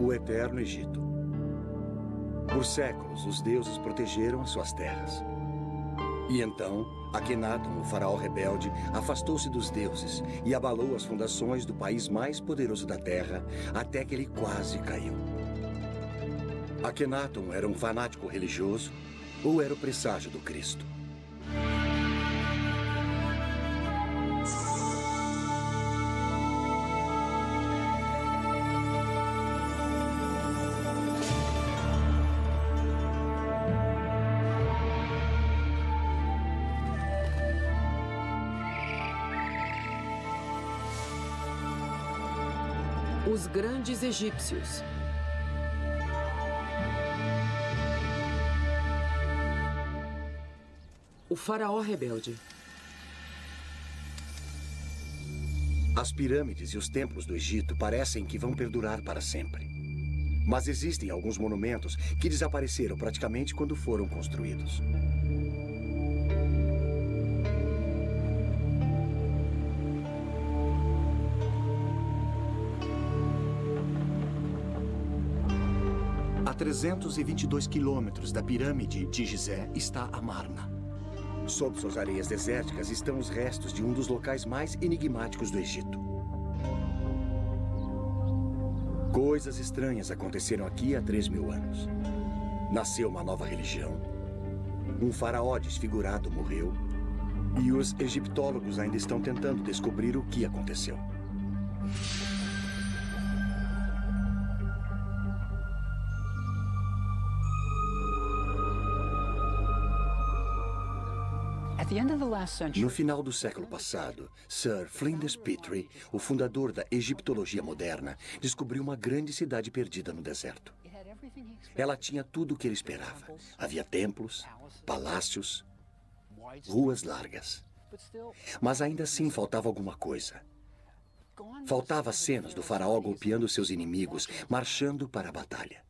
o Eterno Egito. Por séculos, os deuses protegeram as suas terras. E então, Akenaton, o faraó rebelde, afastou-se dos deuses e abalou as fundações do país mais poderoso da terra, até que ele quase caiu. Akenaton era um fanático religioso ou era o presságio do Cristo? Os grandes egípcios. O faraó rebelde. As pirâmides e os templos do Egito parecem que vão perdurar para sempre. Mas existem alguns monumentos que desapareceram praticamente quando foram construídos. A 322 quilômetros da pirâmide de Gizé está Amarna. Sob suas areias desérticas estão os restos de um dos locais mais enigmáticos do Egito. Coisas estranhas aconteceram aqui há 3.000 anos. Nasceu uma nova religião. Um faraó desfigurado morreu. E os egiptólogos ainda estão tentando descobrir o que aconteceu. No final do século passado, Sir Flinders Petrie, o fundador da egiptologia moderna, descobriu uma grande cidade perdida no deserto. Ela tinha tudo o que ele esperava. Havia templos, palácios, ruas largas. Mas ainda assim faltava alguma coisa. Faltava cenas do faraó golpeando seus inimigos, marchando para a batalha.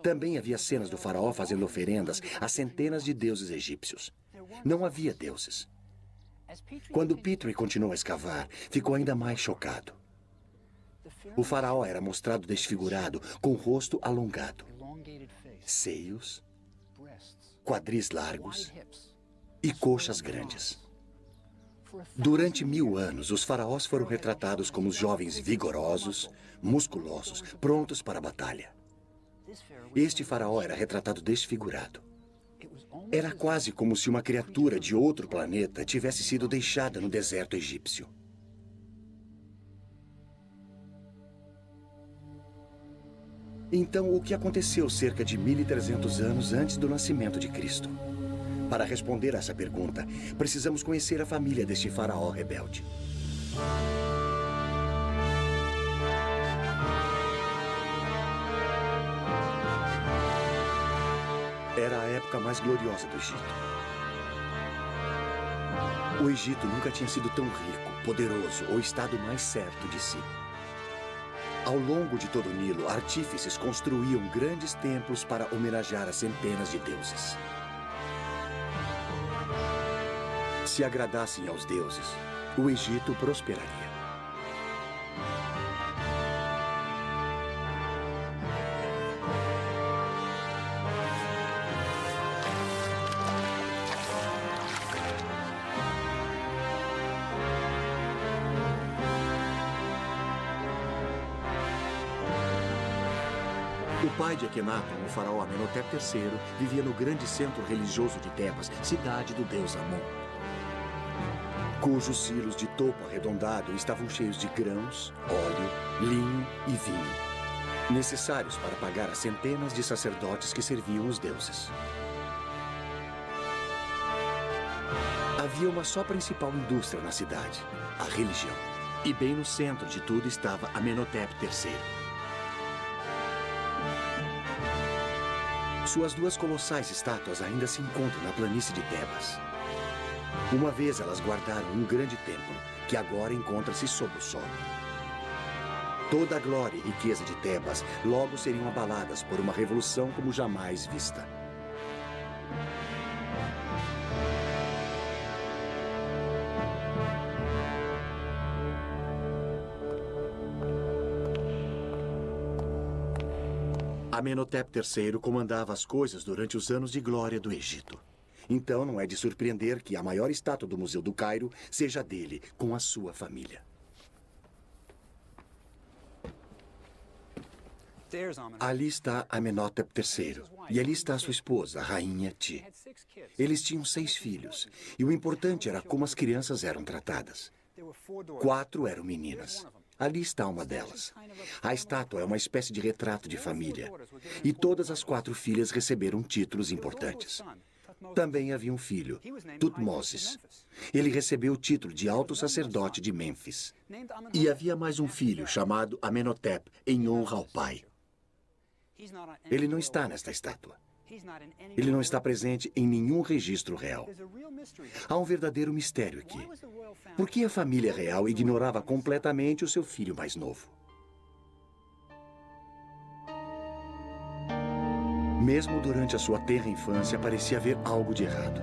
Também havia cenas do faraó fazendo oferendas a centenas de deuses egípcios. Não havia deuses. Quando Petrie continuou a escavar, ficou ainda mais chocado. O faraó era mostrado desfigurado, com o rosto alongado, seios, quadris largos e coxas grandes. Durante 1000 anos, os faraós foram retratados como jovens vigorosos, musculosos, prontos para a batalha. Este faraó era retratado desfigurado. Era quase como se uma criatura de outro planeta tivesse sido deixada no deserto egípcio. Então, o que aconteceu cerca de 1.300 anos antes do nascimento de Cristo? Para responder a essa pergunta, precisamos conhecer a família deste faraó rebelde. Era a época mais gloriosa do Egito. O Egito nunca tinha sido tão rico, poderoso ou estado mais certo de si. Ao longo de todo o Nilo, artífices construíam grandes templos para homenagear as centenas de deuses. Se agradassem aos deuses, o Egito prosperaria. O pai de Akenaton, o faraó Amenhotep III, vivia no grande centro religioso de Tebas, cidade do deus Amon, cujos silos de topo arredondado estavam cheios de grãos, óleo, linho e vinho, necessários para pagar as centenas de sacerdotes que serviam os deuses. Havia uma só principal indústria na cidade, a religião. E bem no centro de tudo estava Amenhotep III. Suas duas colossais estátuas ainda se encontram na planície de Tebas. Uma vez elas guardaram um grande templo, que agora encontra-se sob o solo. Toda a glória e riqueza de Tebas logo seriam abaladas por uma revolução como jamais vista. Amenhotep III comandava as coisas durante os anos de glória do Egito. Então não é de surpreender que a maior estátua do Museu do Cairo seja dele, com a sua família. Ali está Amenhotep III, e ali está sua esposa, a Rainha Ti. Eles tinham 6 filhos, e o importante era como as crianças eram tratadas. 4 eram meninas. Ali está uma delas. A estátua é uma espécie de retrato de família, e todas as 4 filhas receberam títulos importantes. Também havia um filho, Tutmosis. Ele recebeu o título de alto sacerdote de Mênfis. E havia mais um filho chamado Amenhotep, em honra ao pai. Ele não está nesta estátua. Ele não está presente em nenhum registro real. Há um verdadeiro mistério aqui. Por que a família real ignorava completamente o seu filho mais novo? Mesmo durante a sua tenra infância, parecia haver algo de errado.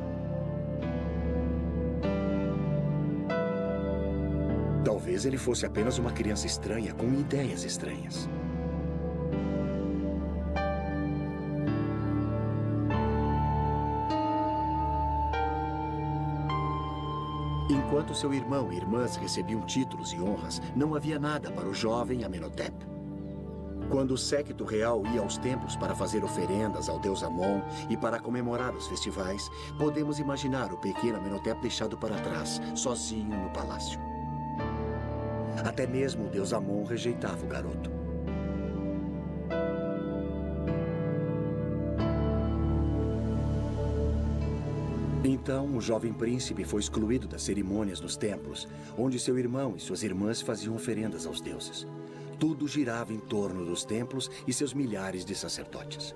Talvez ele fosse apenas uma criança estranha com ideias estranhas. Enquanto seu irmão e irmãs recebiam títulos e honras, não havia nada para o jovem Amenhotep. Quando o séquito real ia aos templos para fazer oferendas ao deus Amon e para comemorar os festivais, podemos imaginar o pequeno Amenhotep deixado para trás, sozinho no palácio. Até mesmo o deus Amon rejeitava o garoto. Então, o jovem príncipe foi excluído das cerimônias nos templos, onde seu irmão e suas irmãs faziam oferendas aos deuses. Tudo girava em torno dos templos e seus milhares de sacerdotes.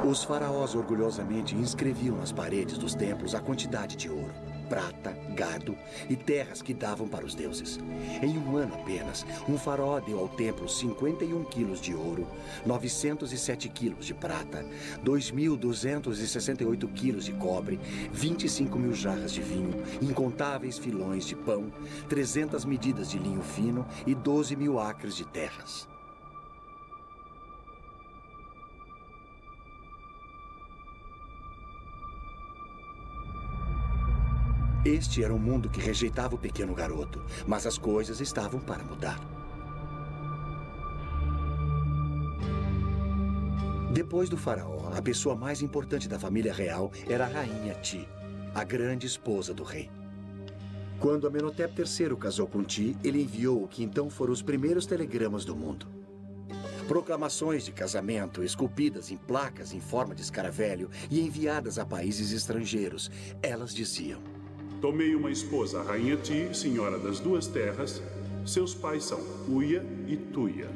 Os faraós orgulhosamente inscreviam nas paredes dos templos a quantidade de ouro, prata, gado e terras que davam para os deuses. Em um ano apenas, um faraó deu ao templo 51 quilos de ouro, 907 quilos de prata, 2.268 quilos de cobre, 25.000 jarras de vinho, incontáveis filões de pão, 300 medidas de linho fino e 12.000 acres de terras. Este era um mundo que rejeitava o pequeno garoto, mas as coisas estavam para mudar. Depois do faraó, a pessoa mais importante da família real era a Rainha Ti, a grande esposa do rei. Quando Amenhotep III casou com Ti, ele enviou o que então foram os primeiros telegramas do mundo. Proclamações de casamento esculpidas em placas em forma de escaravelho e enviadas a países estrangeiros. Elas diziam: tomei uma esposa, a Rainha Ti, senhora das 2 terras. Seus pais são Uia e Tuia.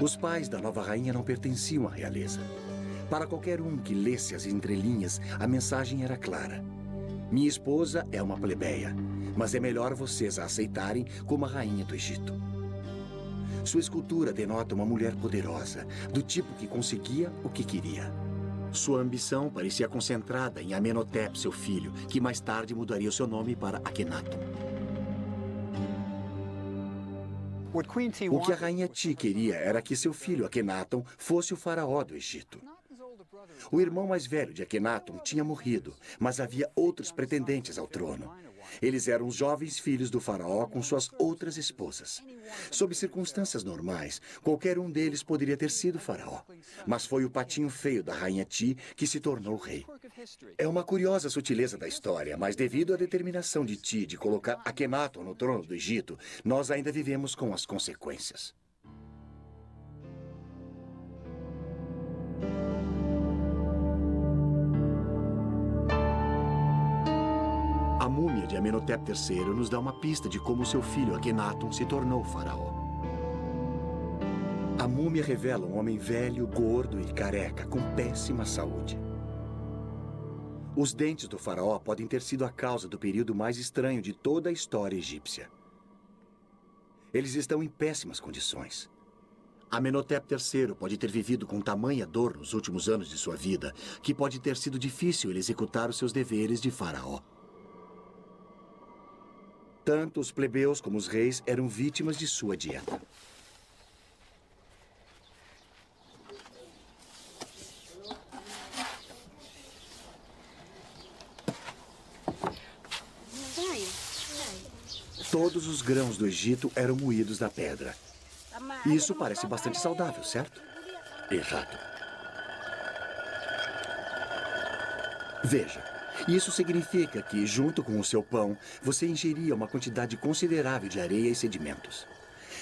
Os pais da nova rainha não pertenciam à realeza. Para qualquer um que lesse as entrelinhas, a mensagem era clara. Minha esposa é uma plebeia, mas é melhor vocês a aceitarem como a rainha do Egito. Sua escultura denota uma mulher poderosa, do tipo que conseguia o que queria. Sua ambição parecia concentrada em Amenhotep, seu filho, que mais tarde mudaria o seu nome para Akhenaton. O que a Rainha Ti queria era que seu filho Akhenaton fosse o faraó do Egito. O irmão mais velho de Akhenaton tinha morrido, mas havia outros pretendentes ao trono. Eles eram os jovens filhos do faraó com suas outras esposas. Sob circunstâncias normais, qualquer um deles poderia ter sido faraó. Mas foi o patinho feio da Rainha Ti que se tornou rei. É uma curiosa sutileza da história, mas devido à determinação de Ti de colocar Akhenaton no trono do Egito, nós ainda vivemos com as consequências. A múmia de Amenhotep III nos dá uma pista de como seu filho Akhenaton se tornou faraó. A múmia revela um homem velho, gordo e careca, com péssima saúde. Os dentes do faraó podem ter sido a causa do período mais estranho de toda a história egípcia. Eles estão em péssimas condições. Amenhotep III pode ter vivido com tamanha dor nos últimos anos de sua vida, que pode ter sido difícil ele executar os seus deveres de faraó. Tanto os plebeus como os reis eram vítimas de sua dieta. Todos os grãos do Egito eram moídos na pedra. Isso parece bastante saudável, certo? Errado. Veja, isso significa que, junto com o seu pão, você ingeria uma quantidade considerável de areia e sedimentos.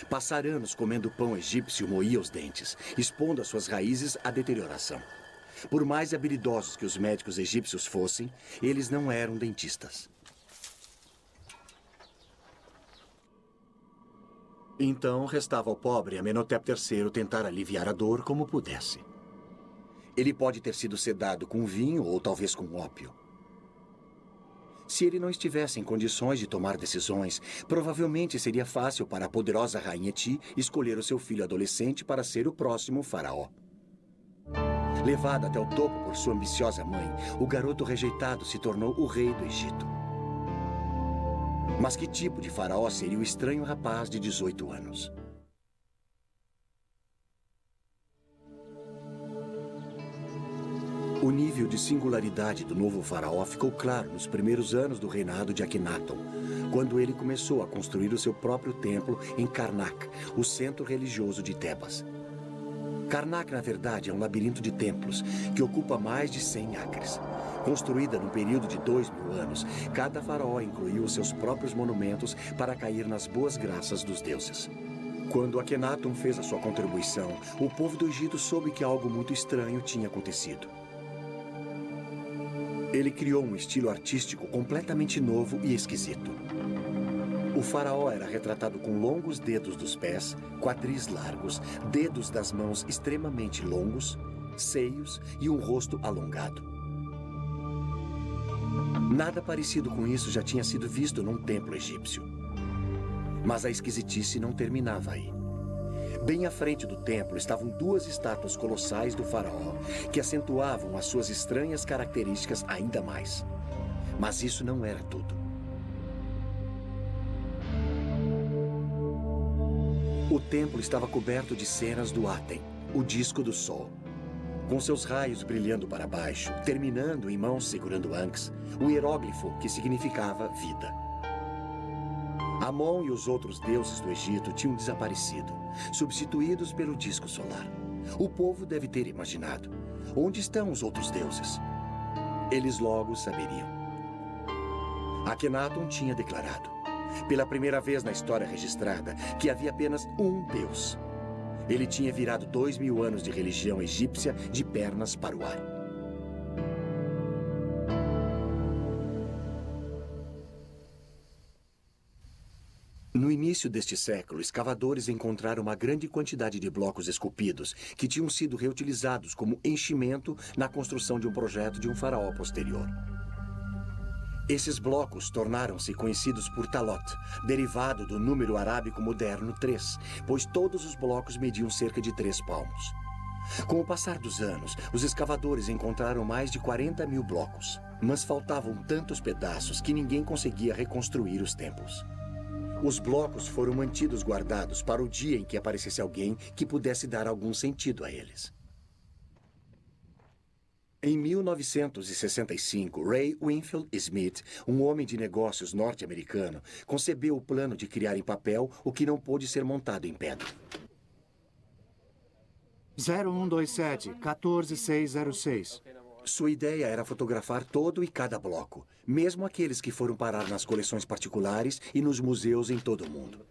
Passar anos comendo pão egípcio moía os dentes, expondo as suas raízes à deterioração. Por mais habilidosos que os médicos egípcios fossem, eles não eram dentistas. Então, restava ao pobre Amenhotep III tentar aliviar a dor como pudesse. Ele pode ter sido sedado com vinho ou talvez com ópio. Se ele não estivesse em condições de tomar decisões, provavelmente seria fácil para a poderosa Rainha Ti escolher o seu filho adolescente para ser o próximo faraó. Levado até o topo por sua ambiciosa mãe, o garoto rejeitado se tornou o rei do Egito. Mas que tipo de faraó seria o estranho rapaz de 18 anos? O nível de singularidade do novo faraó ficou claro nos primeiros anos do reinado de Akhenaton, quando ele começou a construir o seu próprio templo em Karnak, o centro religioso de Tebas. Karnak, na verdade, é um labirinto de templos que ocupa mais de 100 acres. Construída num período de 2000 anos, cada faraó incluiu os seus próprios monumentos para cair nas boas graças dos deuses. Quando Akhenaton fez a sua contribuição, o povo do Egito soube que algo muito estranho tinha acontecido. Ele criou um estilo artístico completamente novo e esquisito. O faraó era retratado com longos dedos dos pés, quadris largos, dedos das mãos extremamente longos, seios e um rosto alongado. Nada parecido com isso já tinha sido visto num templo egípcio. Mas a esquisitice não terminava aí. Bem à frente do templo estavam duas estátuas colossais do faraó, que acentuavam as suas estranhas características ainda mais. Mas isso não era tudo. O templo estava coberto de cenas do Aten, o disco do sol. Com seus raios brilhando para baixo, terminando em mãos segurando Ankhs, o hieróglifo que significava vida. Amon e os outros deuses do Egito tinham desaparecido, substituídos pelo disco solar. O povo deve ter imaginado: onde estão os outros deuses? Eles logo saberiam. Akhenaton tinha declarado, pela primeira vez na história registrada, que havia apenas um Deus. Ele tinha virado 2000 anos de religião egípcia de pernas para o ar. No início deste século, escavadores encontraram uma grande quantidade de blocos esculpidos que tinham sido reutilizados como enchimento na construção de um projeto de um faraó posterior. Esses blocos tornaram-se conhecidos por Talot, derivado do número arábico moderno 3, pois todos os blocos mediam cerca de 3 palmos. Com o passar dos anos, os escavadores encontraram mais de 40 mil blocos, mas faltavam tantos pedaços que ninguém conseguia reconstruir os templos. Os blocos foram mantidos guardados para o dia em que aparecesse alguém que pudesse dar algum sentido a eles. Em 1965, Ray Winfield Smith, um homem de negócios norte-americano, concebeu o plano de criar em papel o que não pôde ser montado em pedra. 0127 14606. Sua ideia era fotografar todo e cada bloco, mesmo aqueles que foram parar nas coleções particulares e nos museus em todo o mundo.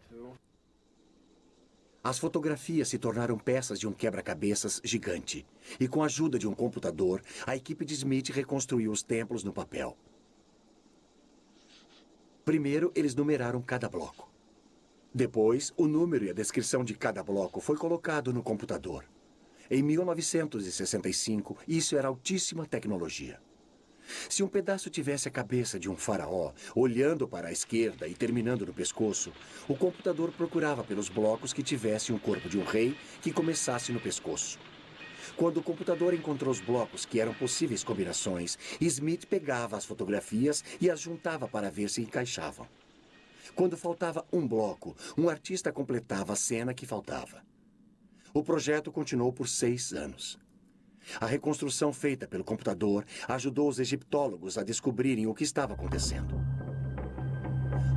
As fotografias se tornaram peças de um quebra-cabeças gigante. E com a ajuda de um computador, a equipe de Smith reconstruiu os templos no papel. Primeiro, eles numeraram cada bloco. Depois, o número e a descrição de cada bloco foi colocado no computador. Em 1965, isso era altíssima tecnologia. Se um pedaço tivesse a cabeça de um faraó, olhando para a esquerda e terminando no pescoço, o computador procurava pelos blocos que tivessem o corpo de um rei que começasse no pescoço. Quando o computador encontrou os blocos que eram possíveis combinações, Smith pegava as fotografias e as juntava para ver se encaixavam. Quando faltava um bloco, um artista completava a cena que faltava. O projeto continuou por 6 anos. A reconstrução feita pelo computador ajudou os egiptólogos a descobrirem o que estava acontecendo.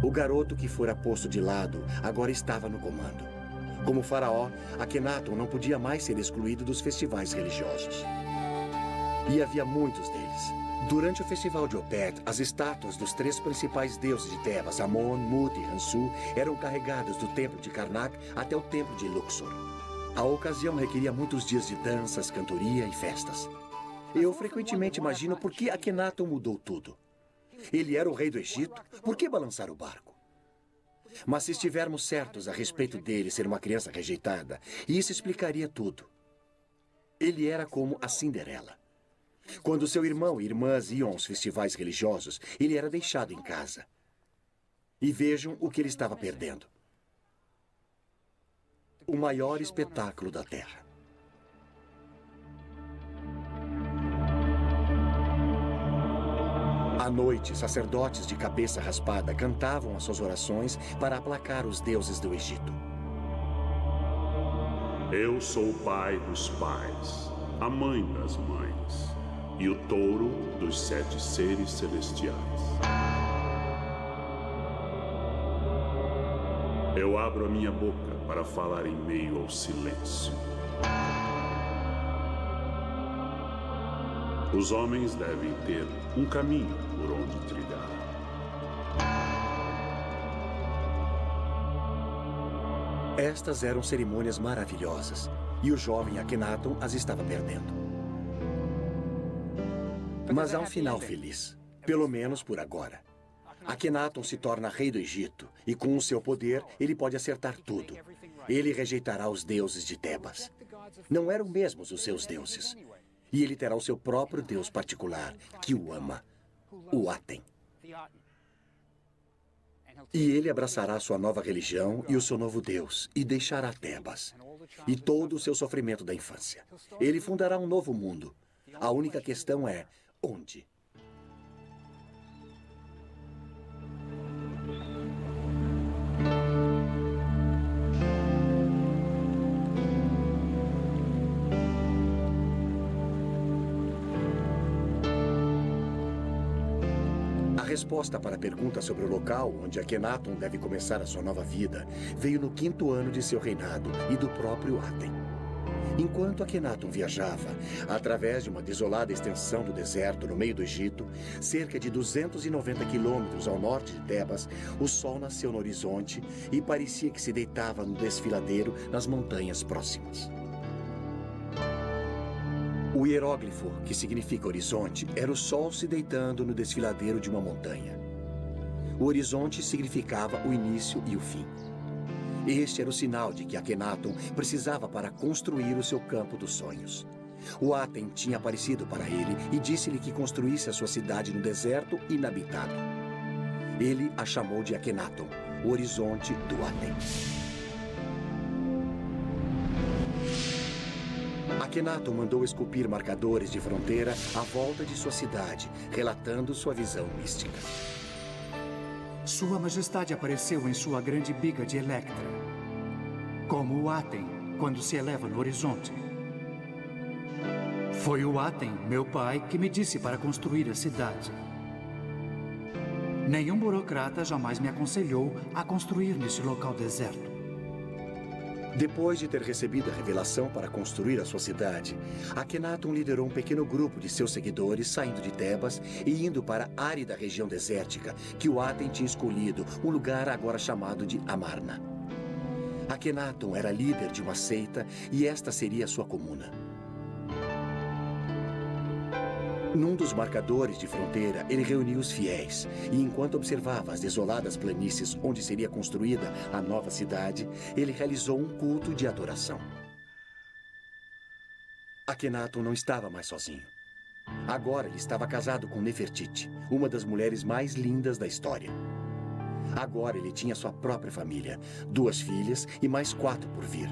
O garoto que fora posto de lado agora estava no comando. Como faraó, Akhenaton não podia mais ser excluído dos festivais religiosos. E havia muitos deles. Durante o festival de Opet, as estátuas dos 3 principais deuses de Tebas, Amon, Mut e Hansu, eram carregadas do templo de Karnak até o templo de Luxor. A ocasião requeria muitos dias de danças, cantoria e festas. Eu frequentemente imagino por que Akhenaton mudou tudo. Ele era o rei do Egito, por que balançar o barco? Mas se estivermos certos a respeito dele ser uma criança rejeitada, isso explicaria tudo. Ele era como a Cinderela. Quando seu irmão e irmãs iam aos festivais religiosos, ele era deixado em casa. E vejam o que ele estava perdendo. O maior espetáculo da Terra. À noite, sacerdotes de cabeça raspada cantavam as suas orações para aplacar os deuses do Egito. Eu sou o pai dos pais, a mãe das mães e o touro dos 7 seres celestiais. Eu abro a minha boca para falar em meio ao silêncio. Os homens devem ter um caminho por onde trilhar. Estas eram cerimônias maravilhosas, e o jovem Akhenaton as estava perdendo. Mas há um final feliz, pelo menos por agora. Akhenaton se torna rei do Egito, e com o seu poder, ele pode acertar tudo. Ele rejeitará os deuses de Tebas. Não eram mesmos os seus deuses. E ele terá o seu próprio deus particular, que o ama, o Aten. E ele abraçará sua nova religião e o seu novo deus, e deixará Tebas, e todo o seu sofrimento da infância. Ele fundará um novo mundo. A única questão é, onde? A resposta para a pergunta sobre o local onde Akhenaton deve começar a sua nova vida veio no 5º ano de seu reinado e do próprio Aten. Enquanto Akhenaton viajava, através de uma desolada extensão do deserto no meio do Egito, cerca de 290 quilômetros ao norte de Tebas, o sol nasceu no horizonte e parecia que se deitava no desfiladeiro nas montanhas próximas. O hieróglifo, que significa horizonte, era o sol se deitando no desfiladeiro de uma montanha. O horizonte significava o início e o fim. Este era o sinal de que Akhenaton precisava para construir o seu campo dos sonhos. O Aten tinha aparecido para ele e disse-lhe que construísse a sua cidade no deserto inabitado. Ele a chamou de Akhenaton, o horizonte do Aten. Akhenaton mandou esculpir marcadores de fronteira à volta de sua cidade, relatando sua visão mística. Sua Majestade apareceu em sua grande biga de Electra, como o Aten, quando se eleva no horizonte. Foi o Aten, meu pai, que me disse para construir a cidade. Nenhum burocrata jamais me aconselhou a construir nesse local deserto. Depois de ter recebido a revelação para construir a sua cidade, Akhenaton liderou um pequeno grupo de seus seguidores saindo de Tebas e indo para a árida região desértica que o Aten tinha escolhido, um lugar agora chamado de Amarna. Akhenaton era líder de uma seita e esta seria a sua comuna. Num dos marcadores de fronteira, ele reuniu os fiéis e, enquanto observava as desoladas planícies onde seria construída a nova cidade, ele realizou um culto de adoração. Akhenaton não estava mais sozinho. Agora ele estava casado com Nefertiti, uma das mulheres mais lindas da história. Agora ele tinha sua própria família, 2 filhas e mais 4 por vir.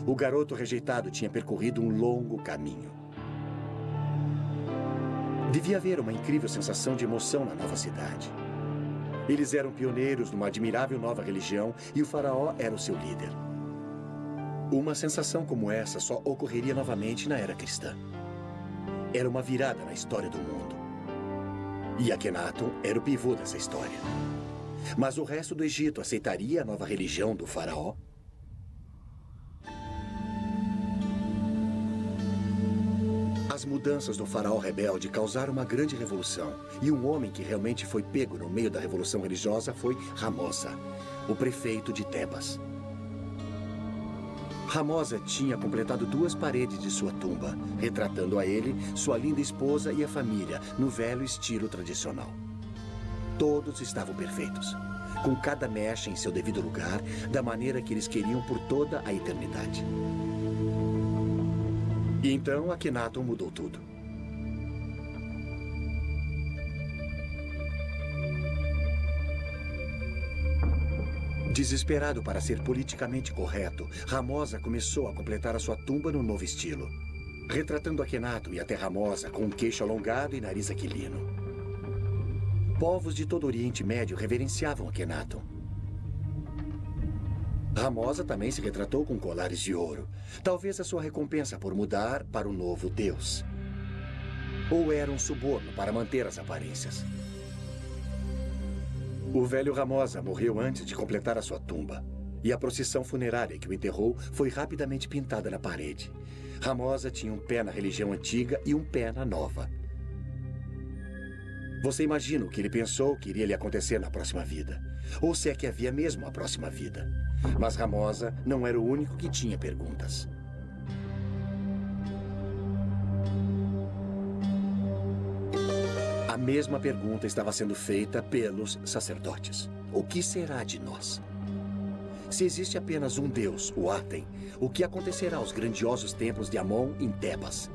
O garoto rejeitado tinha percorrido um longo caminho. Devia haver uma incrível sensação de emoção na nova cidade. Eles eram pioneiros numa admirável nova religião e o faraó era o seu líder. Uma sensação como essa só ocorreria novamente na era cristã. Era uma virada na história do mundo. E Akhenaton era o pivô dessa história. Mas o resto do Egito aceitaria a nova religião do faraó? As mudanças do faraó rebelde causaram uma grande revolução. E um homem que realmente foi pego no meio da revolução religiosa foi Ramosa, o prefeito de Tebas. Ramosa tinha completado 2 paredes de sua tumba, retratando a ele, sua linda esposa e a família, no velho estilo tradicional. Todos estavam perfeitos, com cada mecha em seu devido lugar, da maneira que eles queriam por toda a eternidade. E então Akhenaton mudou tudo. Desesperado para ser politicamente correto, Ramosa começou a completar a sua tumba no novo estilo, retratando Akhenaton e até Ramosa com um queixo alongado e nariz aquilino. Povos de todo o Oriente Médio reverenciavam Akhenaton. Ramosa também se retratou com colares de ouro, talvez a sua recompensa por mudar para o novo deus. Ou era um suborno para manter as aparências. O velho Ramosa morreu antes de completar a sua tumba, e a procissão funerária que o enterrou foi rapidamente pintada na parede. Ramosa tinha um pé na religião antiga e um pé na nova. Você imagina o que ele pensou que iria lhe acontecer na próxima vida, ou se é que havia mesmo a próxima vida. Mas Ramosa não era o único que tinha perguntas. A mesma pergunta estava sendo feita pelos sacerdotes. O que será de nós? Se existe apenas um deus, o Aten, o que acontecerá aos grandiosos templos de Amon em Tebas?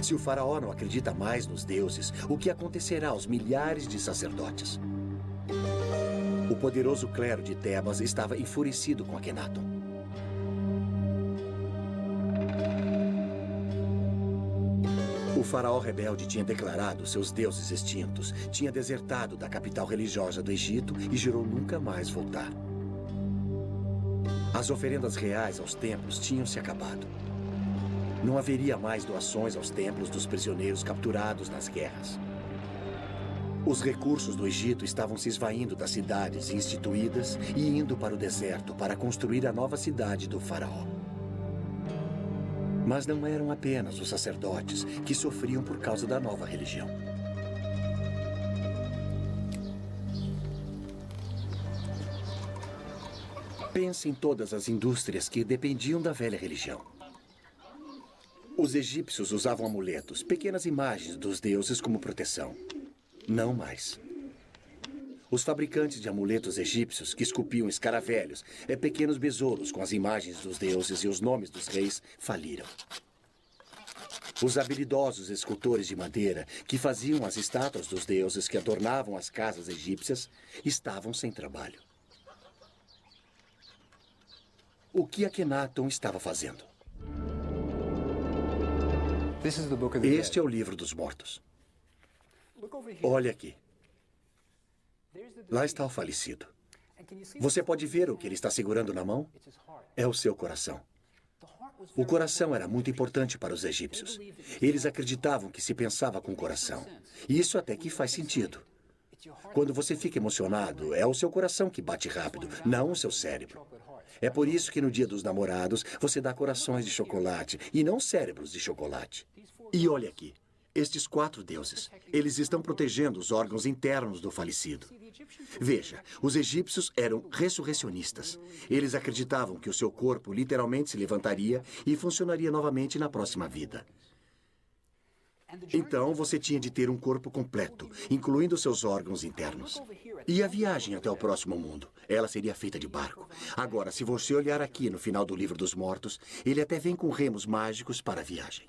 Se o faraó não acredita mais nos deuses, o que acontecerá aos milhares de sacerdotes? O poderoso clero de Tebas estava enfurecido com Akhenaton. O faraó rebelde tinha declarado seus deuses extintos, tinha desertado da capital religiosa do Egito e jurou nunca mais voltar. As oferendas reais aos templos tinham se acabado. Não haveria mais doações aos templos dos prisioneiros capturados nas guerras. Os recursos do Egito estavam se esvaindo das cidades instituídas e indo para o deserto para construir a nova cidade do faraó. Mas não eram apenas os sacerdotes que sofriam por causa da nova religião. Pense em todas as indústrias que dependiam da velha religião. Os egípcios usavam amuletos, pequenas imagens dos deuses como proteção. Não mais. Os fabricantes de amuletos egípcios que esculpiam escaravelhos, pequenos besouros com as imagens dos deuses e os nomes dos reis, faliram. Os habilidosos escultores de madeira que faziam as estátuas dos deuses que adornavam as casas egípcias estavam sem trabalho. O que Akhenaton estava fazendo? Este é o livro dos mortos. Olha aqui. Lá está o falecido. Você pode ver o que ele está segurando na mão? É o seu coração. O coração era muito importante para os egípcios. Eles acreditavam que se pensava com o coração. E isso até que faz sentido. Quando você fica emocionado, é o seu coração que bate rápido, não o seu cérebro. É por isso que no Dia dos Namorados você dá corações de chocolate e não cérebros de chocolate. E olha aqui, estes 4 deuses, eles estão protegendo os órgãos internos do falecido. Veja, os egípcios eram ressurrecionistas. Eles acreditavam que o seu corpo literalmente se levantaria e funcionaria novamente na próxima vida. Então, você tinha de ter um corpo completo, incluindo seus órgãos internos. E a viagem até o próximo mundo? Ela seria feita de barco. Agora, se você olhar aqui no final do Livro dos Mortos, ele até vem com remos mágicos para a viagem.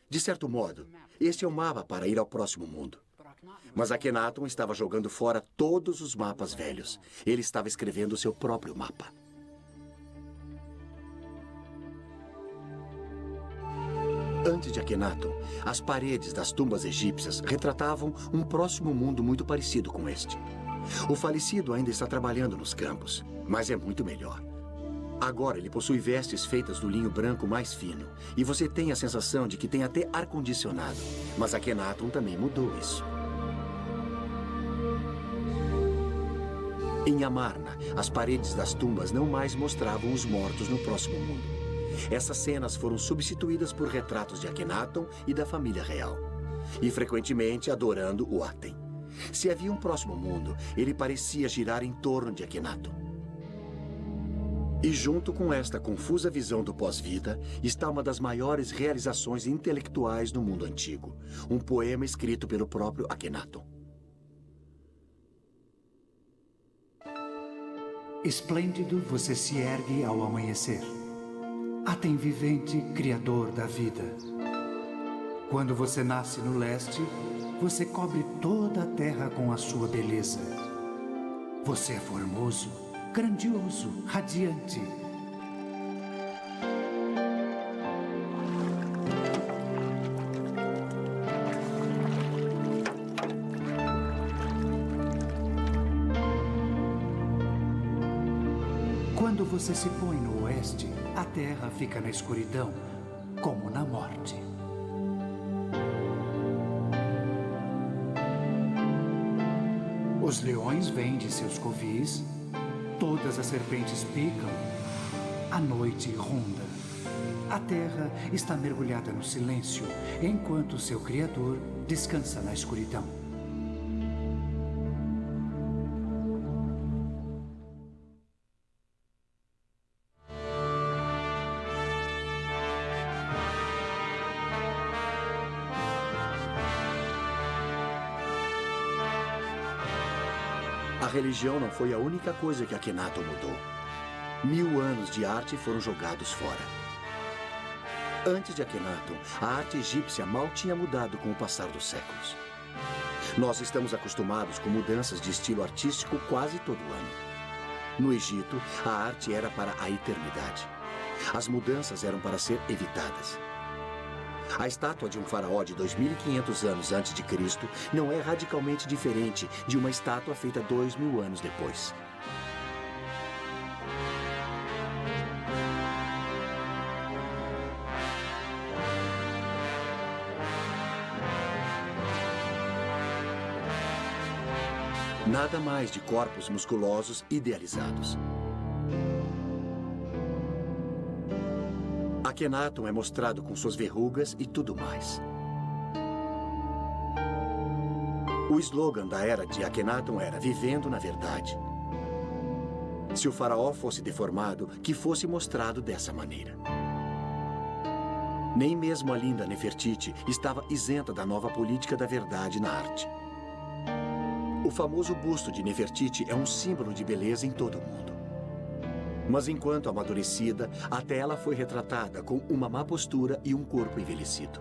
De certo modo, este é o mapa para ir ao próximo mundo. Mas Akhenaton estava jogando fora todos os mapas velhos. Ele estava escrevendo o seu próprio mapa. Antes de Akhenaton, as paredes das tumbas egípcias retratavam um próximo mundo muito parecido com este. O falecido ainda está trabalhando nos campos, mas é muito melhor. Agora ele possui vestes feitas do linho branco mais fino, e você tem a sensação de que tem até ar-condicionado. Mas Akhenaton também mudou isso. Em Amarna, as paredes das tumbas não mais mostravam os mortos no próximo mundo. Essas cenas foram substituídas por retratos de Akhenaton e da família real, e frequentemente adorando o Aten. Se havia um próximo mundo, ele parecia girar em torno de Akhenaton. E junto com esta confusa visão do pós-vida, está uma das maiores realizações intelectuais no mundo antigo, um poema escrito pelo próprio Akhenaton. Esplêndido você se ergue ao amanhecer. Aten vivente, criador da vida. Quando você nasce no leste, você cobre toda a terra com a sua beleza. Você é formoso, grandioso, radiante. Quando você se põe no oeste, a terra fica na escuridão, como na morte. Os leões vêm de seus covis, todas as serpentes picam, a noite ronda. A terra está mergulhada no silêncio, enquanto seu Criador descansa na escuridão. A religião não foi a única coisa que Akhenaton mudou. 1000 anos de arte foram jogados fora. Antes de Akhenaton, a arte egípcia mal tinha mudado com o passar dos séculos. Nós estamos acostumados com mudanças de estilo artístico quase todo ano. No Egito, a arte era para a eternidade. As mudanças eram para ser evitadas. A estátua de um faraó de 2500 anos antes de Cristo não é radicalmente diferente de uma estátua feita 2000 anos depois. Nada mais de corpos musculosos idealizados. Akhenaton é mostrado com suas verrugas e tudo mais. O slogan da era de Akhenaton era "Vivendo na Verdade". Se o faraó fosse deformado, que fosse mostrado dessa maneira. Nem mesmo a linda Nefertiti estava isenta da nova política da verdade na arte. O famoso busto de Nefertiti é um símbolo de beleza em todo o mundo. Mas enquanto amadurecida, até ela foi retratada com uma má postura e um corpo envelhecido.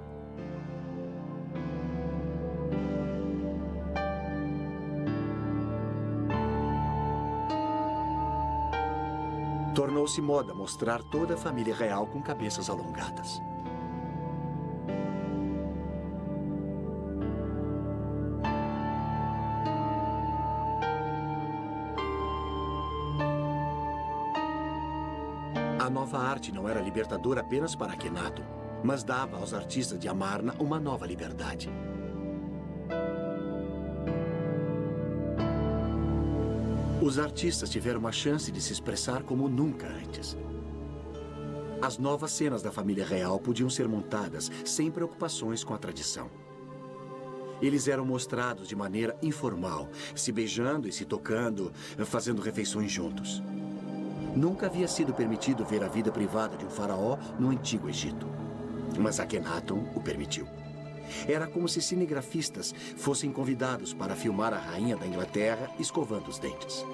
Tornou-se moda mostrar toda a família real com cabeças alongadas. A nova arte não era libertadora apenas para Akhenaton, mas dava aos artistas de Amarna uma nova liberdade. Os artistas tiveram uma chance de se expressar como nunca antes. As novas cenas da família real podiam ser montadas sem preocupações com a tradição. Eles eram mostrados de maneira informal, se beijando e se tocando, fazendo refeições juntos. Nunca havia sido permitido ver a vida privada de um faraó no Antigo Egito. Mas Akhenaton o permitiu. Era como se cinegrafistas fossem convidados para filmar a rainha da Inglaterra escovando os dentes.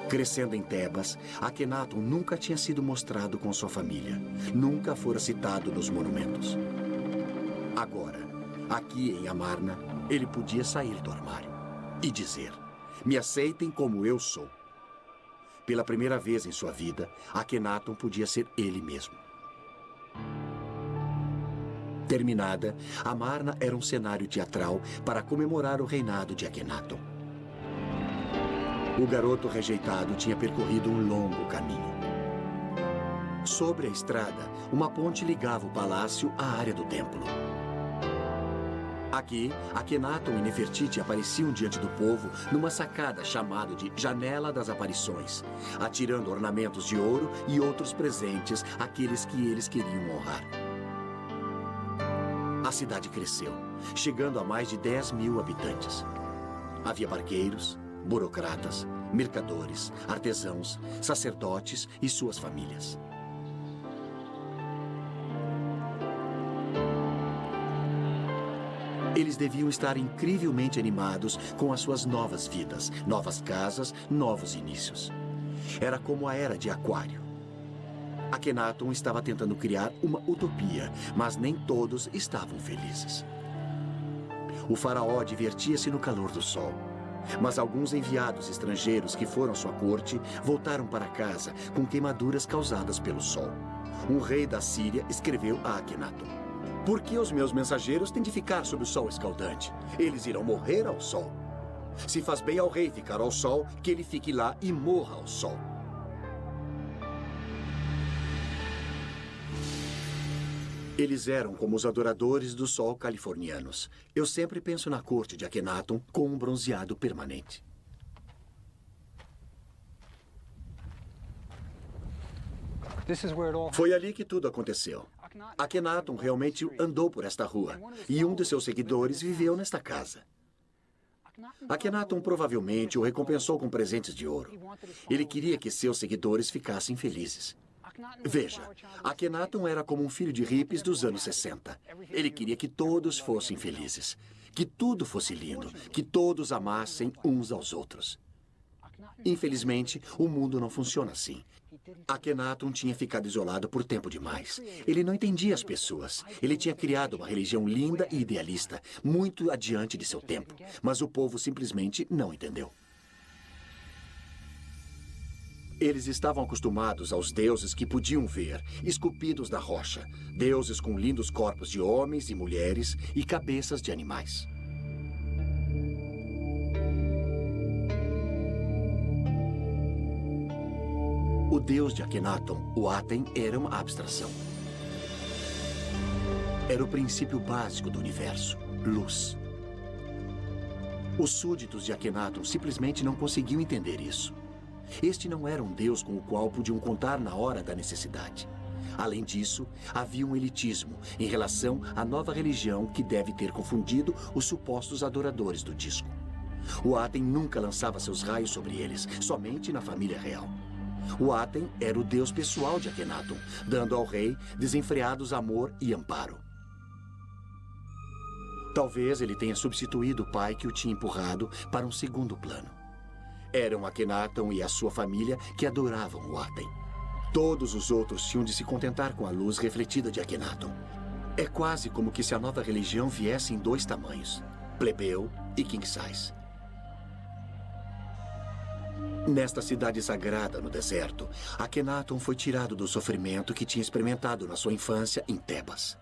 Crescendo em Tebas, Akhenaton nunca tinha sido mostrado com sua família. Nunca fora citado nos monumentos. Agora, aqui em Amarna, ele podia sair do armário e dizer: "Me aceitem como eu sou." Pela primeira vez em sua vida, Akhenaton podia ser ele mesmo. Terminada, Amarna era um cenário teatral para comemorar o reinado de Akhenaton. O garoto rejeitado tinha percorrido um longo caminho. Sobre a estrada, uma ponte ligava o palácio à área do templo. Aqui, Akhenaton e Nefertiti apareciam diante do povo numa sacada chamada de Janela das Aparições, atirando ornamentos de ouro e outros presentes àqueles que eles queriam honrar. A cidade cresceu, chegando a mais de 10.000 habitantes. Havia barqueiros, burocratas, mercadores, artesãos, sacerdotes e suas famílias. Eles deviam estar incrivelmente animados com as suas novas vidas, novas casas, novos inícios. Era como a Era de Aquário. Akhenaton estava tentando criar uma utopia, mas nem todos estavam felizes. O faraó divertia-se no calor do sol. Mas alguns enviados estrangeiros que foram à sua corte voltaram para casa com queimaduras causadas pelo sol. Um rei da Síria escreveu a Akhenaton: "Por que os meus mensageiros têm de ficar sob o sol escaldante? Eles irão morrer ao sol. Se faz bem ao rei ficar ao sol, que ele fique lá e morra ao sol." Eles eram como os adoradores do sol californianos. Eu sempre penso na corte de Akhenaton com um bronzeado permanente. Foi ali que tudo aconteceu. Akhenaton realmente andou por esta rua e um de seus seguidores viveu nesta casa. Akhenaton provavelmente o recompensou com presentes de ouro. Ele queria que seus seguidores ficassem felizes. Veja, Akhenaton era como um filho de hippies dos anos 60. Ele queria que todos fossem felizes, que tudo fosse lindo, que todos amassem uns aos outros. Infelizmente, o mundo não funciona assim. Akhenaton tinha ficado isolado por tempo demais. Ele não entendia as pessoas. Ele tinha criado uma religião linda e idealista, muito adiante de seu tempo. Mas o povo simplesmente não entendeu. Eles estavam acostumados aos deuses que podiam ver, esculpidos da rocha. Deuses com lindos corpos de homens e mulheres e cabeças de animais. O deus de Akhenaton, o Aten, era uma abstração. Era o princípio básico do universo, luz. Os súditos de Akhenaton simplesmente não conseguiam entender isso. Este não era um deus com o qual podiam contar na hora da necessidade. Além disso, havia um elitismo em relação à nova religião que deve ter confundido os supostos adoradores do disco. O Aten nunca lançava seus raios sobre eles, somente na família real. O Aten era o deus pessoal de Akhenaton, dando ao rei desenfreados amor e amparo. Talvez ele tenha substituído o pai que o tinha empurrado para um segundo plano. Eram Akhenaton e a sua família que adoravam o Aten. Todos os outros tinham de se contentar com a luz refletida de Akhenaton. É quase como que se a nova religião viesse em dois tamanhos, plebeu e king size. Nesta cidade sagrada no deserto, Akhenaton foi tirado do sofrimento que tinha experimentado na sua infância em Tebas.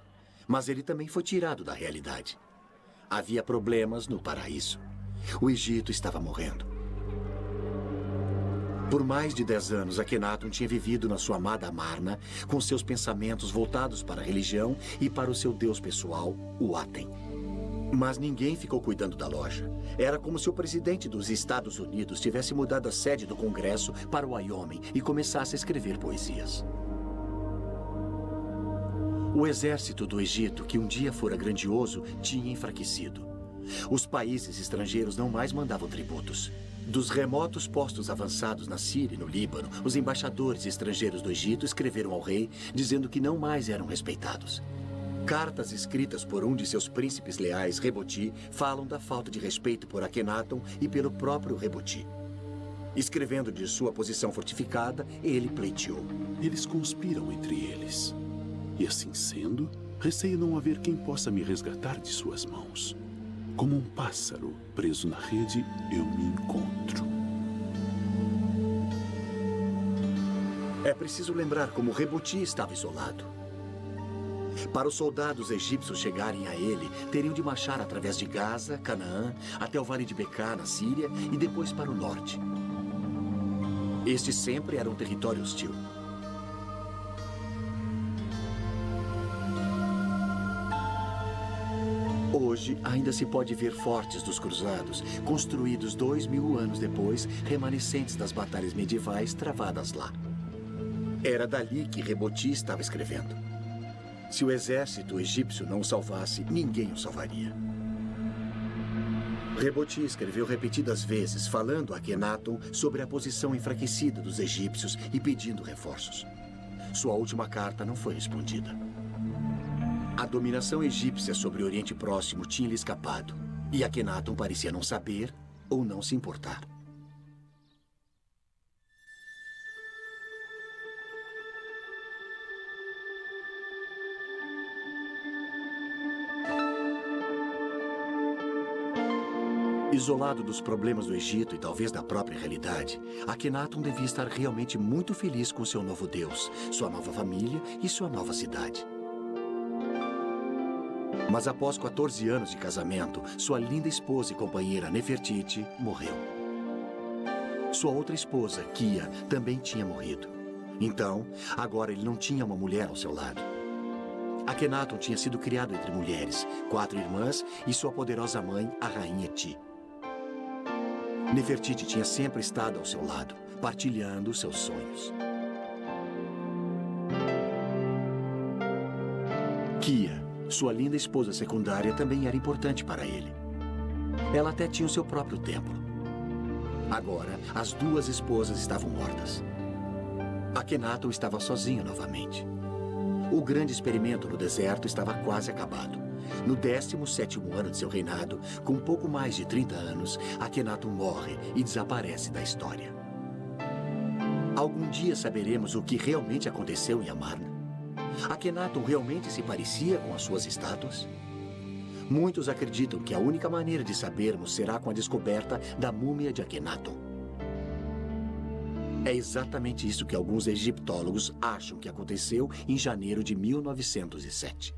Mas ele também foi tirado da realidade. Havia problemas no paraíso. O Egito estava morrendo. Por mais de 10 anos, Akhenaton tinha vivido na sua amada Amarna, com seus pensamentos voltados para a religião e para o seu deus pessoal, o Aten. Mas ninguém ficou cuidando da loja. Era como se o presidente dos Estados Unidos tivesse mudado a sede do Congresso para o Wyoming e começasse a escrever poesias. O exército do Egito, que um dia fora grandioso, tinha enfraquecido. Os países estrangeiros não mais mandavam tributos. Dos remotos postos avançados na Síria e no Líbano, os embaixadores estrangeiros do Egito escreveram ao rei dizendo que não mais eram respeitados. Cartas escritas por um de seus príncipes leais, Reboti, falam da falta de respeito por Akhenaton e pelo próprio Reboti. Escrevendo de sua posição fortificada, ele pleiteou: Eles conspiram entre eles. E assim sendo, receio não haver quem possa me resgatar de suas mãos. Como um pássaro preso na rede, eu me encontro. É preciso lembrar como Reboti estava isolado. Para os soldados egípcios chegarem a ele, teriam de marchar através de Gaza, Canaã, até o Vale de Beká, na Síria, e depois para o norte. Este sempre era um território hostil. Hoje, ainda se pode ver fortes dos cruzados, construídos 2000 anos depois, remanescentes das batalhas medievais travadas lá. Era dali que Reboti estava escrevendo. Se o exército egípcio não o salvasse, ninguém o salvaria. Reboti escreveu repetidas vezes, falando a Akhenaton sobre a posição enfraquecida dos egípcios e pedindo reforços. Sua última carta não foi respondida. A dominação egípcia sobre o Oriente Próximo tinha lhe escapado, e Akhenaton parecia não saber ou não se importar. Isolado dos problemas do Egito e talvez da própria realidade, Akhenaton devia estar realmente muito feliz com seu novo Deus, sua nova família e sua nova cidade. Mas após 14 anos de casamento, sua linda esposa e companheira Nefertiti morreu. Sua outra esposa, Kia, também tinha morrido. Então, agora ele não tinha uma mulher ao seu lado. Akhenaton tinha sido criado entre mulheres, 4 irmãs e sua poderosa mãe, a rainha Ti. Nefertiti tinha sempre estado ao seu lado, partilhando seus sonhos. Kia, sua linda esposa secundária, também era importante para ele. Ela até tinha o seu próprio templo. Agora, as 2 esposas estavam mortas. Akhenaton estava sozinho novamente. O grande experimento no deserto estava quase acabado. No 17º ano de seu reinado, com pouco mais de 30 anos, Akhenaton morre e desaparece da história. Algum dia saberemos o que realmente aconteceu em Amarna? Akhenaton realmente se parecia com as suas estátuas? Muitos acreditam que a única maneira de sabermos será com a descoberta da múmia de Akhenaton. É exatamente isso que alguns egiptólogos acham que aconteceu em janeiro de 1907.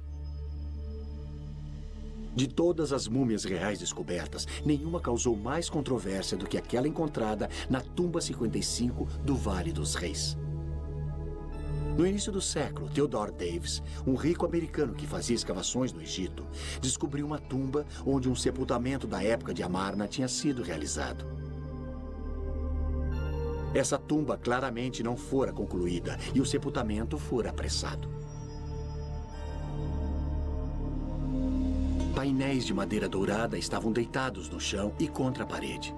De todas as múmias reais descobertas, nenhuma causou mais controvérsia do que aquela encontrada na tumba 55 do Vale dos Reis. No início do século, Theodore Davis, um rico americano que fazia escavações no Egito, descobriu uma tumba onde um sepultamento da época de Amarna tinha sido realizado. Essa tumba claramente não fora concluída e o sepultamento fora apressado. Painéis de madeira dourada estavam deitados no chão e contra a parede.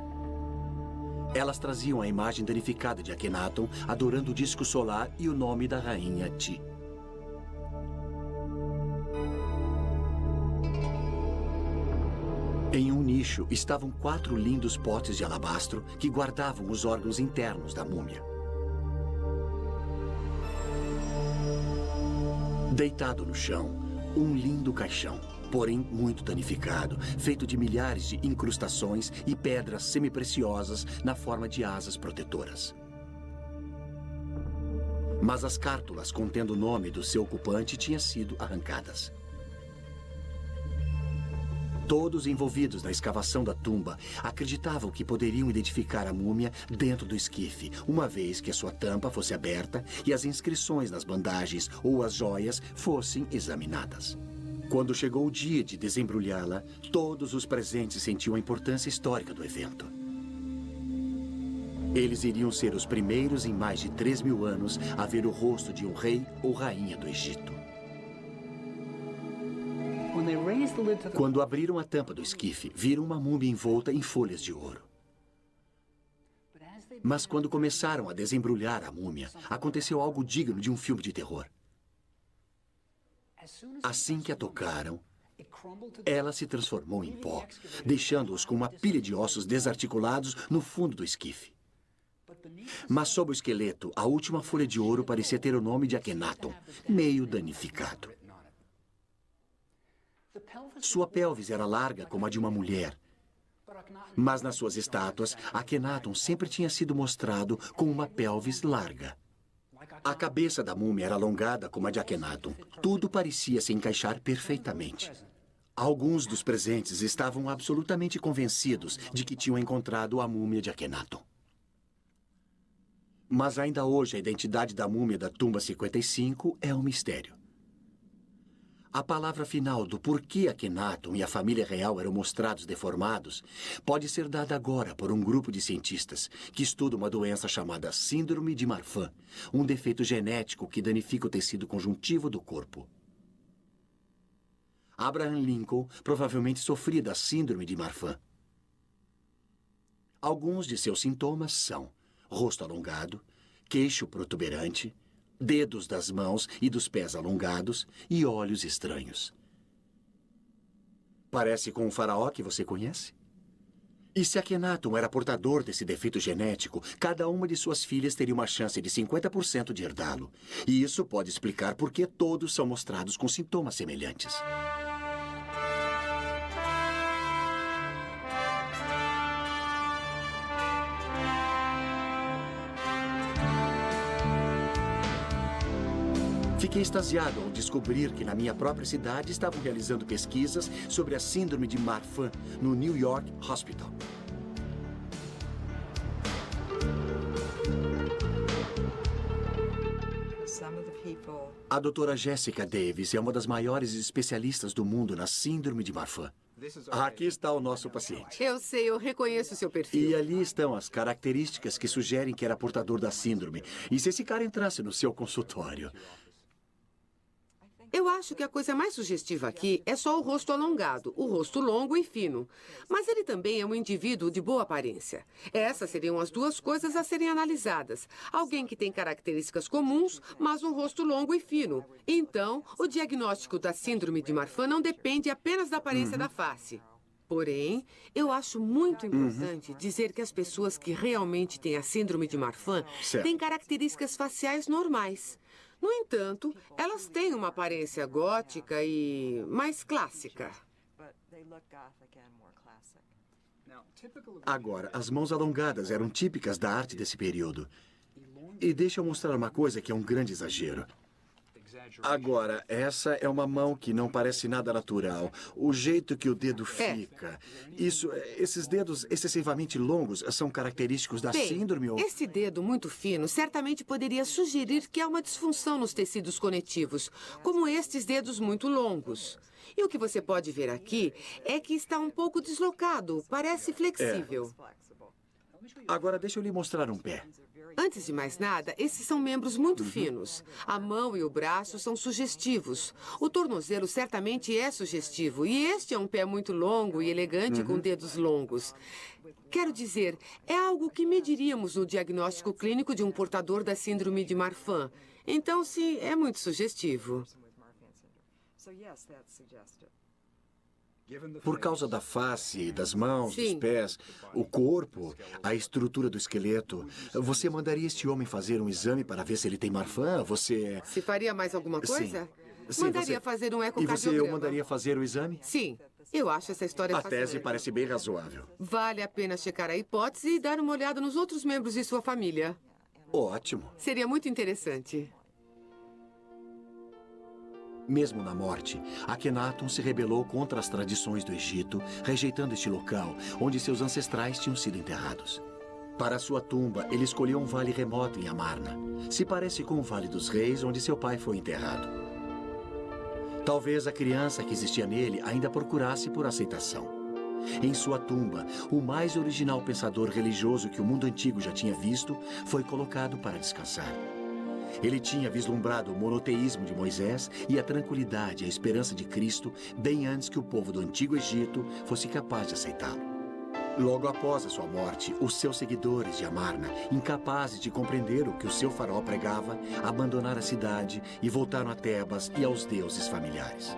Elas traziam a imagem danificada de Akhenaton adorando o disco solar e o nome da rainha Ti. Em um nicho estavam 4 lindos potes de alabastro que guardavam os órgãos internos da múmia. Deitado no chão, um lindo caixão, porém muito danificado, feito de milhares de incrustações e pedras semipreciosas na forma de asas protetoras. Mas as cártulas contendo o nome do seu ocupante tinham sido arrancadas. Todos envolvidos na escavação da tumba acreditavam que poderiam identificar a múmia dentro do esquife, uma vez que a sua tampa fosse aberta e as inscrições nas bandagens ou as joias fossem examinadas. Quando chegou o dia de desembrulhá-la, todos os presentes sentiam a importância histórica do evento. Eles iriam ser os primeiros em mais de 3.000 anos a ver o rosto de um rei ou rainha do Egito. Quando abriram a tampa do esquife, viram uma múmia envolta em folhas de ouro. Mas quando começaram a desembrulhar a múmia, aconteceu algo digno de um filme de terror. Assim que a tocaram, ela se transformou em pó, deixando-os com uma pilha de ossos desarticulados no fundo do esquife. Mas sob o esqueleto, a última folha de ouro parecia ter o nome de Akhenaton, meio danificado. Sua pelvis era larga como a de uma mulher, mas nas suas estátuas, Akhenaton sempre tinha sido mostrado com uma pelvis larga. A cabeça da múmia era alongada como a de Akhenaton. Tudo parecia se encaixar perfeitamente. Alguns dos presentes estavam absolutamente convencidos de que tinham encontrado a múmia de Akhenaton. Mas ainda hoje a identidade da múmia da tumba 55 é um mistério. A palavra final do porquê Akhenaton e a família real eram mostrados deformados pode ser dada agora por um grupo de cientistas que estuda uma doença chamada Síndrome de Marfan, um defeito genético que danifica o tecido conjuntivo do corpo. Abraham Lincoln provavelmente sofria da Síndrome de Marfan. Alguns de seus sintomas são rosto alongado, queixo protuberante, dedos das mãos e dos pés alongados e olhos estranhos. Parece com um faraó que você conhece? E se Akhenaton era portador desse defeito genético, cada uma de suas filhas teria uma chance de 50% de herdá-lo. E isso pode explicar por que todos são mostrados com sintomas semelhantes. Fiquei extasiado ao descobrir que na minha própria cidade estavam realizando pesquisas sobre a síndrome de Marfan no New York Hospital. A doutora Jessica Davis é uma das maiores especialistas do mundo na síndrome de Marfan. Aqui está o nosso paciente. Eu sei, eu reconheço o seu perfil. E ali estão as características que sugerem que era portador da síndrome. E se esse cara entrasse no seu consultório? Eu acho que a coisa mais sugestiva aqui é só o rosto alongado, o rosto longo e fino. Mas ele também é um indivíduo de boa aparência. Essas seriam as duas coisas a serem analisadas. Alguém que tem características comuns, mas um rosto longo e fino. Então, o diagnóstico da síndrome de Marfan não depende apenas da aparência da face. Porém, eu acho muito importante dizer que as pessoas que realmente têm a síndrome de Marfan têm características faciais normais. No entanto, elas têm uma aparência gótica e mais clássica. Agora, as mãos alongadas eram típicas da arte desse período. E deixa eu mostrar uma coisa que é um grande exagero. Agora, essa é uma mão que não parece nada natural. O jeito que o dedo fica. Esses dedos excessivamente longos são característicos da síndrome ou... Esse dedo muito fino certamente poderia sugerir que há uma disfunção nos tecidos conectivos, como estes dedos muito longos. E o que você pode ver aqui é que está um pouco deslocado, parece flexível. Agora, deixa eu lhe mostrar um pé. Antes de mais nada, esses são membros muito finos. A mão e o braço são sugestivos. O tornozelo certamente é sugestivo. E este é um pé muito longo e elegante com dedos longos. Quero dizer, é algo que mediríamos no diagnóstico clínico de um portador da síndrome de Marfan. Então, sim, é muito sugestivo. Por causa da face, das mãos, dos pés, o corpo, a estrutura do esqueleto, você mandaria este homem fazer um exame para ver se ele tem Marfan? Se faria mais alguma coisa? Sim, mandaria fazer um ecocardiograma. E você mandaria fazer o exame? Sim. Eu acho essa história fascinante. A tese parece bem razoável. Vale a pena checar a hipótese e dar uma olhada nos outros membros de sua família. Ótimo. Seria muito interessante. Mesmo na morte, Akhenaton se rebelou contra as tradições do Egito, rejeitando este local onde seus ancestrais tinham sido enterrados. Para sua tumba, ele escolheu um vale remoto em Amarna. Se parece com o Vale dos Reis, onde seu pai foi enterrado. Talvez a criança que existia nele ainda procurasse por aceitação. Em sua tumba, o mais original pensador religioso que o mundo antigo já tinha visto foi colocado para descansar. Ele tinha vislumbrado o monoteísmo de Moisés e a tranquilidade e a esperança de Cristo bem antes que o povo do Antigo Egito fosse capaz de aceitá-lo. Logo após a sua morte, os seus seguidores de Amarna, incapazes de compreender o que o seu faraó pregava, abandonaram a cidade e voltaram a Tebas e aos deuses familiares.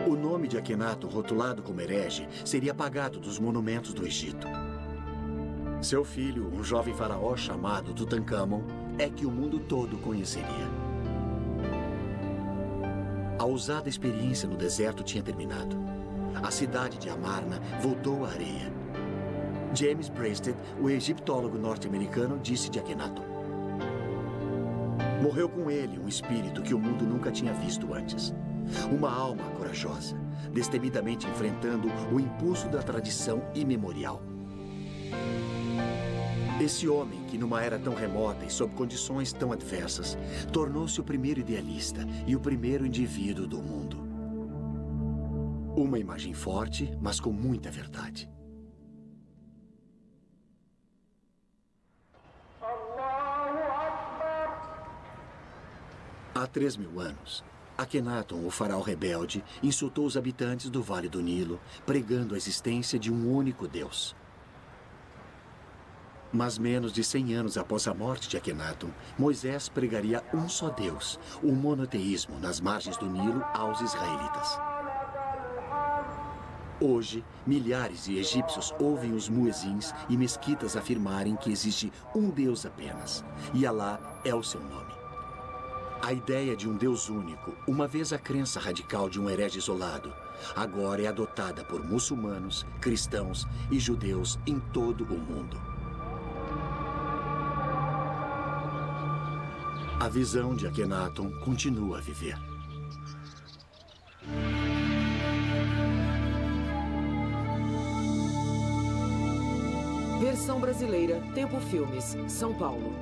O nome de Akhenaton, rotulado como herege, seria apagado dos monumentos do Egito. Seu filho, um jovem faraó chamado Tutankhamon, é que o mundo todo conheceria. A ousada experiência no deserto tinha terminado. A cidade de Amarna voltou à areia. James Breasted, o egiptólogo norte-americano, disse de Akhenaton: Morreu com ele um espírito que o mundo nunca tinha visto antes. Uma alma corajosa, destemidamente enfrentando o impulso da tradição imemorial. Esse homem, que numa era tão remota e sob condições tão adversas, tornou-se o primeiro idealista e o primeiro indivíduo do mundo. Uma imagem forte, mas com muita verdade. Há 3.000 anos, Akhenaton, o faraó rebelde, insultou os habitantes do Vale do Nilo, pregando a existência de um único Deus. Mas menos de 100 anos após a morte de Akhenaton, Moisés pregaria um só Deus, o monoteísmo, nas margens do Nilo aos israelitas. Hoje, milhares de egípcios ouvem os muezins e mesquitas afirmarem que existe um Deus apenas, e Alá é o seu nome. A ideia de um Deus único, uma vez a crença radical de um herege isolado, agora é adotada por muçulmanos, cristãos e judeus em todo o mundo. A visão de Akhenaton continua a viver. Versão brasileira, Tempo Filmes, São Paulo.